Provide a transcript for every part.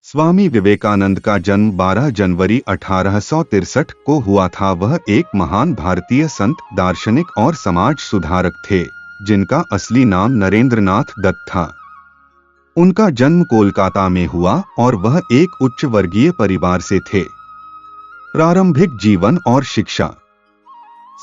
स्वामी विवेकानंद का जन्म 12 जनवरी 1863 को हुआ था। वह एक महान भारतीय संत, दार्शनिक और समाज सुधारक थे, जिनका असली नाम नरेंद्रनाथ दत्त था। उनका जन्म कोलकाता में हुआ और वह एक उच्च वर्गीय परिवार से थे। प्रारंभिक जीवन और शिक्षा।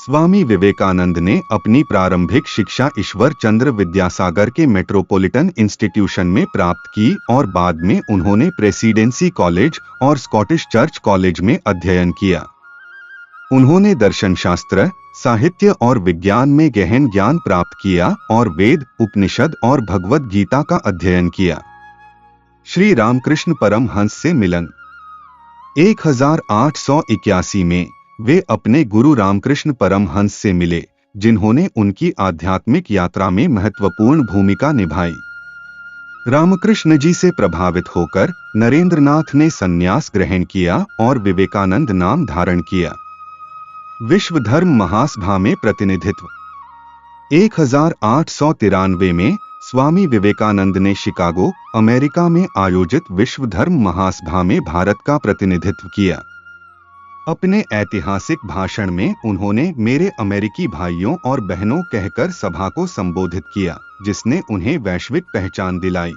स्वामी विवेकानंद ने अपनी प्रारंभिक शिक्षा ईश्वर चंद्र विद्यासागर के मेट्रोपॉलिटन इंस्टीट्यूशन में प्राप्त की और बाद में उन्होंने प्रेसिडेंसी कॉलेज और स्कॉटिश चर्च कॉलेज में अध्ययन किया। उन्होंने दर्शनशास्त्र, साहित्य और विज्ञान में गहन ज्ञान प्राप्त किया और वेद, उपनिषद और भगवद गीता का अध्ययन किया। श्री रामकृष्ण परमहंस से मिलन। 1881 में वे अपने गुरु रामकृष्ण परमहंस से मिले, जिन्होंने उनकी आध्यात्मिक यात्रा में महत्वपूर्ण भूमिका निभाई। रामकृष्ण जी से प्रभावित होकर नरेंद्रनाथ ने संन्यास ग्रहण किया और विवेकानंद नाम धारण किया। विश्व धर्म महासभा में प्रतिनिधित्व। 1893 में स्वामी विवेकानंद ने शिकागो, अमेरिका में आयोजित विश्व धर्म महासभा में भारत का प्रतिनिधित्व किया। अपने ऐतिहासिक भाषण में उन्होंने मेरे अमेरिकी भाइयों और बहनों कहकर सभा को संबोधित किया, जिसने उन्हें वैश्विक पहचान दिलाई।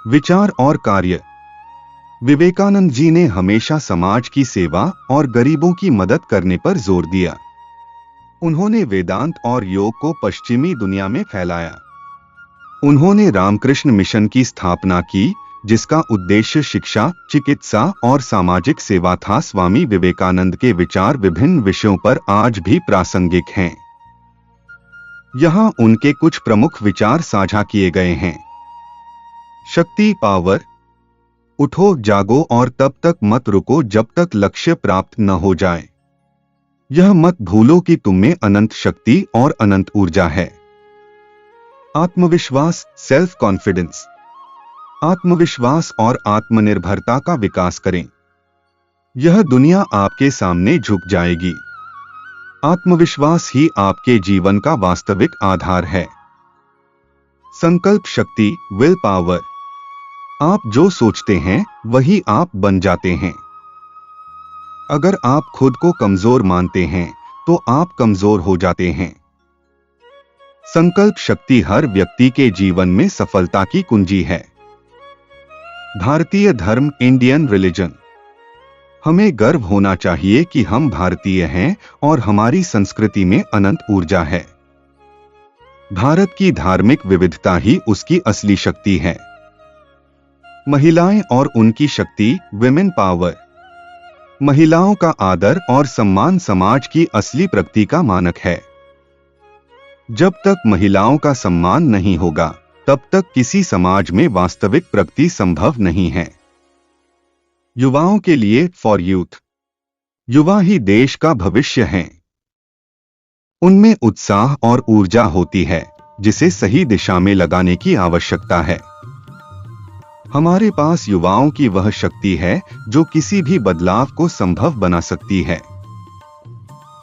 विचार और कार्य। विवेकानंद जी ने हमेशा समाज की सेवा और गरीबों की मदद करने पर जोर दिया। उन्होंने वेदांत और योग को पश्चिमी दुनिया में फैलाया। उन्होंने रामकृष्ण मिशन की स्थापना की, जिसका उद्देश्य शिक्षा, चिकित्सा और सामाजिक सेवा था। स्वामी विवेकानंद के विचार विभिन्न विषयों पर आज भी प्रासंगिक हैं। यहाँ उनके कुछ प्रमुख विचार साझा किए गए हैं। शक्ति, पावर। उठो, जागो और तब तक मत रुको जब तक लक्ष्य प्राप्त न हो जाए। यह मत भूलो कि तुम में अनंत शक्ति और अनंत ऊर्जा है। आत्मविश्वास, सेल्फ कॉन्फिडेंस। आत्मविश्वास और आत्मनिर्भरता का विकास करें। यह दुनिया आपके सामने झुक जाएगी। आत्मविश्वास ही आपके जीवन का वास्तविक आधार है। संकल्प शक्ति, विल पावर। आप जो सोचते हैं वही आप बन जाते हैं। अगर आप खुद को कमजोर मानते हैं तो आप कमजोर हो जाते हैं। संकल्प शक्ति हर व्यक्ति के जीवन में सफलता की कुंजी है। भारतीय धर्म, इंडियन रिलीजन। हमें गर्व होना चाहिए कि हम भारतीय हैं और हमारी संस्कृति में अनंत ऊर्जा है। भारत की धार्मिक विविधता ही उसकी असली शक्ति है। महिलाएं और उनकी शक्ति, विमेन पावर। महिलाओं का आदर और सम्मान समाज की असली प्रगति का मानक है। जब तक महिलाओं का सम्मान नहीं होगा, तब तक किसी समाज में वास्तविक प्रगति संभव नहीं है। युवाओं के लिए, फॉर यूथ। युवा ही देश का भविष्य हैं। उनमें उत्साह और ऊर्जा होती है, जिसे सही दिशा में लगाने की आवश्यकता है। हमारे पास युवाओं की वह शक्ति है जो किसी भी बदलाव को संभव बना सकती है।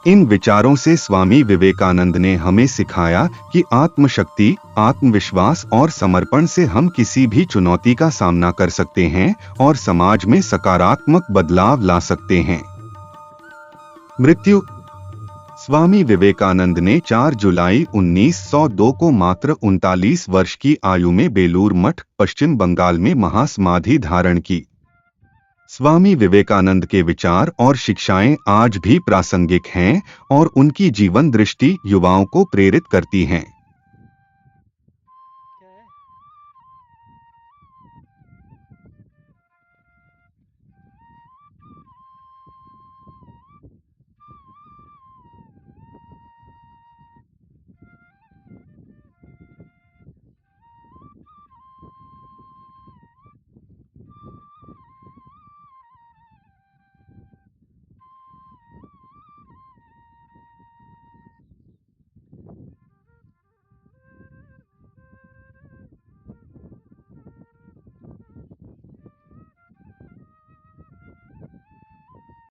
इन विचारों से स्वामी विवेकानंद ने हमें सिखाया कि आत्मशक्ति, आत्मविश्वास और समर्पण से हम किसी भी चुनौती का सामना कर सकते हैं और समाज में सकारात्मक बदलाव ला सकते हैं। मृत्यु। स्वामी विवेकानंद ने 4 जुलाई 1902 को मात्र 39 वर्ष की आयु में बेलूर मठ, पश्चिम बंगाल में महासमाधि धारण की। स्वामी विवेकानंद के विचार और शिक्षाएं आज भी प्रासंगिक हैं और उनकी जीवन दृष्टि युवाओं को प्रेरित करती हैं।